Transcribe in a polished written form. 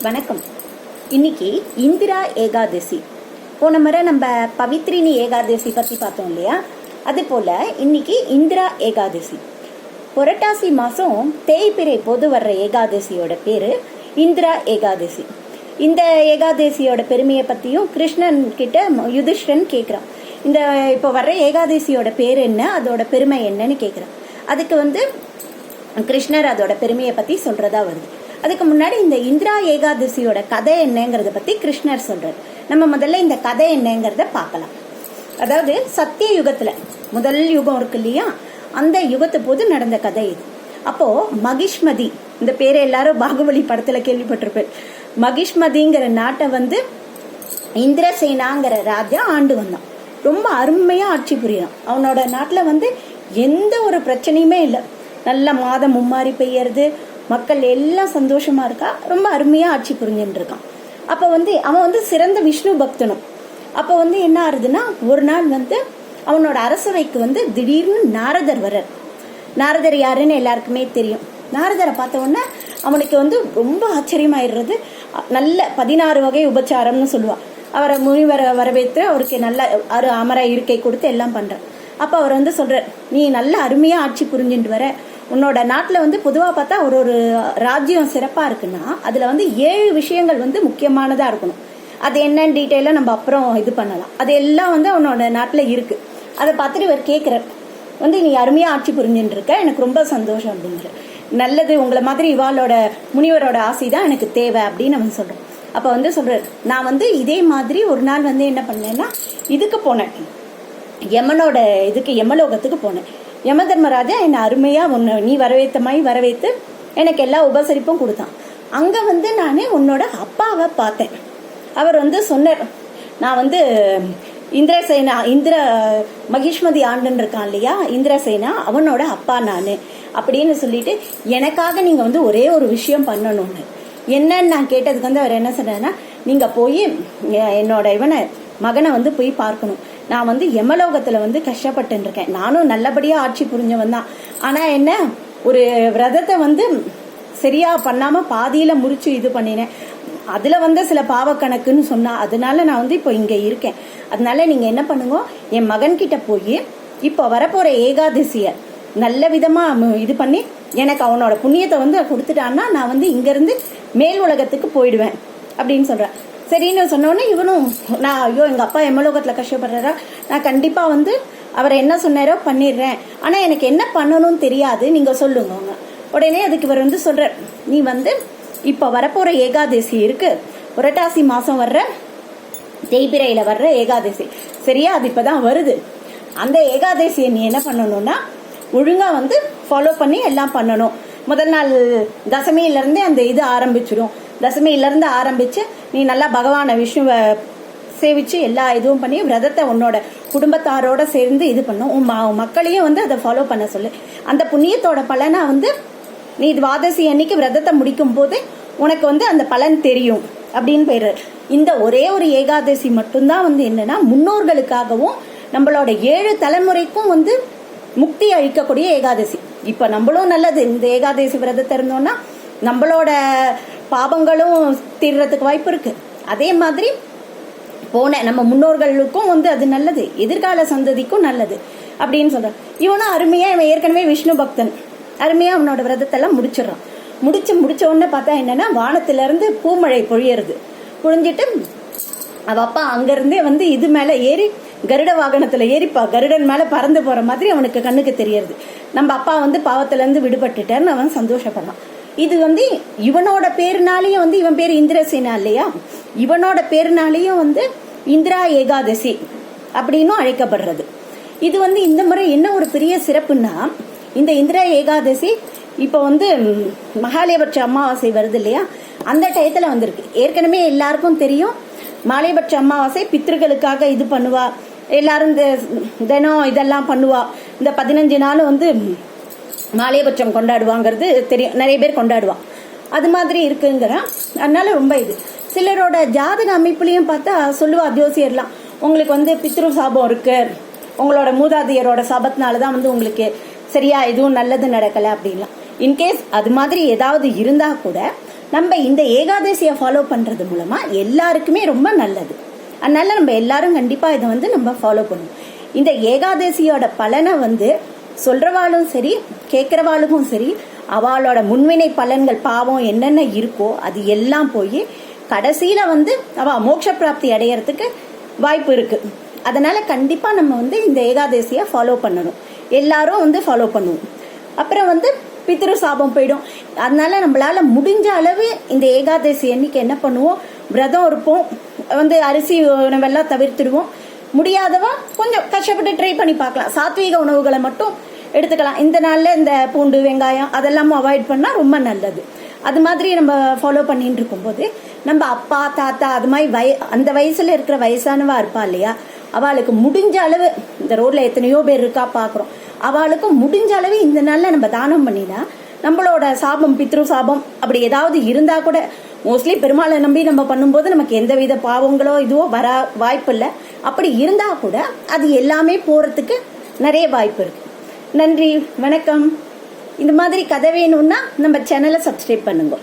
வணக்கம். இன்னைக்கு இந்திரா ஏகாதசி. போன முறை நம்ம பவித்ரினி ஏகாதசி பற்றி பார்த்தோம் இல்லையா? அது போல் இன்னைக்கு இந்திரா ஏகாதசி. புரட்டாசி மாதம் தேய்பிறை போது வர்ற ஏகாதசியோட பேர் இந்திரா ஏகாதசி. இந்த ஏகாதசியோட பெருமையை பற்றியும் கிருஷ்ணன் கிட்ட யுதிஷ்டன் கேட்குறான். இந்த இப்போ வர்ற ஏகாதசியோட பேர் என்ன, அதோட பெருமை என்னன்னு கேட்குறான். அதுக்கு கிருஷ்ணர் அதோட பெருமையை பற்றி சொல்கிறதா வருது. அதுக்கு முன்னாடி இந்த இந்திரா ஏகாதசியோட கதை என்னங்கிறத பற்றி கிருஷ்ணர் சொல்றார். நம்ம முதல்ல இந்த கதை என்னங்கிறத பார்க்கலாம். அதாவது சத்திய யுகத்தில் முதல் யுகம் இருக்கு இல்லையா, அந்த யுகத்து போது நடந்த கதை இது. அப்போ மகிஷ்மதி, இந்த பேரை எல்லாரும் பாகுபலி படத்துல கேள்விப்பட்டிருப்பேன். மகிஷ்மதிங்கிற நாட்டை இந்திரசேனாங்கிற ராஜா ஆண்டு வந்தான். ரொம்ப அருமையா ஆட்சி புரியலாம். அவனோட நாட்டில் எந்த ஒரு பிரச்சனையுமே இல்லை. நல்ல மாதம் மும்மாறி பெய்யறது, மக்கள் எல்லாம் சந்தோஷமா இருக்கா, ரொம்ப அருமையா ஆட்சி புரிஞ்சுட்டு இருக்கான். அப்ப அவன் சிறந்த விஷ்ணு பக்தனும். அப்ப என்ன ஆறுதுன்னா, ஒரு நாள் அவனோட அரசவைக்கு திடீர்னு நாரதர் வர்றார். நாரதர் யாருன்னு எல்லாருக்குமே தெரியும். நாரதரை பார்த்த உடனே அவனுக்கு ரொம்ப ஆச்சரியமாயிடுறது. நல்ல 16 வகை உபச்சாரம்னு சொல்லுவா. அவரை முனிவரை வரவேற்று அவருக்கு நல்ல அமர இருக்கை கொடுத்து எல்லாம் பண்றார். அப்ப அவர் சொல்றார், நீ நல்ல அருமையா ஆட்சி புரிஞ்சுட்டு வர. உன்னோட நாட்டில் பொதுவாக பார்த்தா ஒரு ராஜ்யம் சிறப்பாக இருக்குன்னா அதில் 7 விஷயங்கள் முக்கியமானதாக இருக்கணும். அது என்னன்னு டீட்டெயிலாக நம்ம அப்புறம் இது பண்ணலாம். அது எல்லாம் அவனோட நாட்டில் இருக்கு. அதை பார்த்துட்டு இவர் கேட்குறார், நீ அருமையாக ஆட்சி புரிஞ்சுட்டு இருக்க, எனக்கு ரொம்ப சந்தோஷம் அப்படிங்கிற. நல்லது, உங்களை மாதிரி இவாளோட முனிவரோட ஆசை தான் எனக்கு தேவை அப்படின்னு அவன் சொல்கிறான். அப்போ சொல்கிறார், நான் இதே மாதிரி ஒரு நாள் என்ன பண்ணேன்னா இதுக்கு போனேன், யமனோட யமலோகத்துக்கு போனேன். யம தர்மராஜா என்னை அருமையா நீ வரவேற்று எனக்கு எல்லா உபசரிப்பும் கொடுத்தான். அங்க நான் உன்னோட அப்பாவை பார்த்தேன். அவர் சொன்னார், நான் இந்திர மகிஷ்மதி ஆண்டுன்னு இருக்கான் இல்லையா, இந்திரசேனா, அவனோட அப்பா நான் அப்படின்னு சொல்லிட்டு எனக்காக நீங்க ஒரே ஒரு விஷயம் பண்ணணும்னு. என்னன்னு நான் கேட்டதுக்கு அவர் என்ன சொன்னார்னா, நீங்க போய் என்னோட மகனை போய் பார்க்கணும். நான் யமலோகத்துல கஷ்டப்பட்டு இருக்கேன். நானும் நல்லபடியா ஆட்சி புரிஞ்சவன் தான். ஆனா என்ன, ஒரு விரதத்தை சரியா பண்ணாம பாதியில முறிச்சு இது பண்ணினேன். அதுல சில பாவக்கணக்குன்னு சொன்னா, அதனால நான் இப்போ இங்க இருக்கேன். அதனால நீங்க என்ன பண்ணுங்க, என் மகன் கிட்ட போய் இப்போ வரப்போற ஏகாதசிய நல்ல விதமா இது பண்ணி எனக்கு அவனோட புண்ணியத்தை கொடுத்துட்டான்னா நான் இங்க இருந்து மேல் உலகத்துக்கு போயிடுவேன் அப்படின்னு சொல்றேன். சரின்னு சொன்னோன்னே இவனும், நான் ஐயோ எங்க அப்பா யமலோகத்துல கஷ்டப்படுறாரா, நான் கண்டிப்பா அவர் என்ன சொன்னாரோ பண்ணிடுறேன், ஆனா எனக்கு என்ன பண்ணணும்னு தெரியாது, நீங்க சொல்லுங்க. உடனே அதுக்கு இவர் சொல்றார், நீ இப்ப வரப்போற ஏகாதசி இருக்கு, புரட்டாசி மாசம் வர்ற தேய்பிரையில வர்ற ஏகாதசி சரியா, அது இப்பதான் வருது. அந்த ஏகாதசியை நீ என்ன பண்ணணும்னா ஒழுங்கா ஃபாலோ பண்ணி எல்லாம் பண்ணணும். முதல் நாள் தசமியில இருந்தே அந்த இது ஆரம்பிச்சிடும். தசமியில இருந்து ஆரம்பிச்சு நீ நல்லா பகவான விஷ்ணுவை சேவிச்சு எல்லா இதுவும் பண்ணி விரதத்தை உன்னோட குடும்பத்தாரோட சேர்ந்து இது பண்ணும். உன் மக்களையும் அதை ஃபாலோ பண்ண சொல்லு. அந்த புண்ணியத்தோட பலனா நீ துவாதசி அன்னைக்கு விரதத்தை முடிக்கும் போது உனக்கு அந்த பலன் தெரியும் அப்படின்னு போயிடுற. இந்த ஒரே ஒரு ஏகாதசி மட்டும்தான் என்னன்னா முன்னோர்களுக்காகவும் நம்மளோட 7 தலைமுறைக்கும் முக்தி அளிக்கக்கூடிய ஏகாதசி. இப்ப நம்மளும் நல்லது, இந்த ஏகாதசி விரதத்தை இருந்தோம்னா நம்மளோட பாபங்களும் தீர்றதுக்கு வாய்ப்பு இருக்கு. அதே மாதிரி போன நம்ம முன்னோர்களுக்கும் அது நல்லது, எதிர்கால சந்ததிக்கும் நல்லது அப்படின்னு சொல்றான். இவனும் அருமையா, இவன் ஏற்கனவே விஷ்ணு பக்தன், அருமையா அவனோட விரதத்தெல்லாம் முடிச்சிடறான். முடிச்ச உடனே பார்த்தா என்னன்னா, வானத்துல இருந்து பூமழை பொழியறது. பொழிஞ்சிட்டு அவ அப்பா அங்கிருந்தே இது மேல ஏறி கருட வாகனத்துல ஏறிப்பா கருடன் மேல பறந்து போற மாதிரி அவனுக்கு கண்ணுக்கு தெரியறது. நம்ம அப்பா பாவத்துல இருந்து விடுபட்டுட்டான்னு அவன் சந்தோஷப்படுறான். இது இவனோட பேருனாலையும் இவன் பேரு இந்திரசேனா இல்லையா, இவனோட பேருனாலையும் இந்திரா ஏகாதசி அப்படின்னும் அழைக்கப்படுறது. இது இந்த முறை என்ன ஒரு பெரிய சிறப்புன்னா, இந்த இந்திரா ஏகாதசி இப்போ மகாலயபட்ச அமாவாசை வருது இல்லையா, அந்த டயத்துல வந்திருக்கு. ஏற்கனவே எல்லாருக்கும் தெரியும், மகாலயபட்ச அமாவாசை பித்ருக்களுக்காக இது பண்ணுவா, எல்லாரும் இந்த தினம் இதெல்லாம் பண்ணுவா. இந்த 15 நாள் மாலையபட்சம் கொண்டாடுவாங்கிறது தெரியும், நிறைய பேர் கொண்டாடுவான். அது மாதிரி இருக்குங்கிற அதனால ரொம்ப இது. சிலரோட ஜாதக அமைப்புலையும் பார்த்தா சொல்லுவா ஜோசியர்லாம், உங்களுக்கு பித்ரு சாபம் இருக்கு, உங்களோட மூதாதையரோட சாபத்தினாலதான் உங்களுக்கு சரியா எதுவும் நல்லது நடக்கல அப்படின்லாம். இன்கேஸ் அது மாதிரி ஏதாவது இருந்தா கூட நம்ம இந்த ஏகாதசியை ஃபாலோ பண்றது மூலமா எல்லாருக்குமே ரொம்ப நல்லது. அதனால நம்ம எல்லாரும் கண்டிப்பா இதை நம்ம ஃபாலோ பண்ணுவோம். இந்த ஏகாதசியோட பலனை சொல்றவாளும் சரி கேட்கறவாளுக்கும் சரி அவளோட முன்வினை பலன்கள் பாவம் என்னென்ன இருக்கோ அது எல்லாம் போய் கடைசியில அவ மோட்ச பிராப்தி அடையறதுக்கு வாய்ப்பு இருக்கு. அதனால கண்டிப்பா நம்ம இந்த ஏகாதசியை ஃபாலோ பண்ணணும். எல்லாரும் ஃபாலோ பண்ணுவோம். அப்புறம் பித்ரு சாபம் போயிடும். அதனால நம்மளால முடிஞ்ச அளவு இந்த ஏகாதசி அன்னைக்கு என்ன பண்ணுவோம், விரதம் இருப்போம், அரிசி உணவெல்லாம் தவிர்த்துடுவோம். முடியாதவா கொஞ்சம் கஷ்டப்பட்டு ட்ரை பண்ணி பார்க்கலாம். சாத்வீக உணவுகளை மட்டும் எடுத்துக்கலாம். இந்த நாள்ல இந்த பூண்டு வெங்காயம் அதெல்லாம் அவாய்ட் பண்ணா ரொம்ப நல்லது. அது மாதிரி நம்ம ஃபாலோ பண்ணிட்டு இருக்கும்போது நம்ம அப்பா தாத்தா அது மாதிரி அந்த வயசுல இருக்கிற வயசானவா இருப்பா இல்லையா, அவளுக்கு முடிஞ்ச அளவு இந்த ரோட்ல எத்தனையோ பேர் இருக்கா பாக்குறோம், அவளுக்கு முடிஞ்ச அளவு இந்த நாள்ல நம்ம தானம் பண்ணினா நம்மளோட சாபம் பித்ரு சாபம் அப்படி ஏதாவது இருந்தா கூட மோஸ்ட்லி பெருமாளை நம்பி நம்ம பண்ணும்போது நமக்கு எந்தவித பாவங்களோ இதுவோ வர வாய்ப்பு இல்லை. அப்படி இருந்தா கூட அது எல்லாமே போறதுக்கு நிறைய வாய்ப்பு இருக்கு. நன்றி, வணக்கம். இந்த மாதிரி கதை வேணும்னா நம்ம சேனலை சப்ஸ்கிரைப் பண்ணுங்க.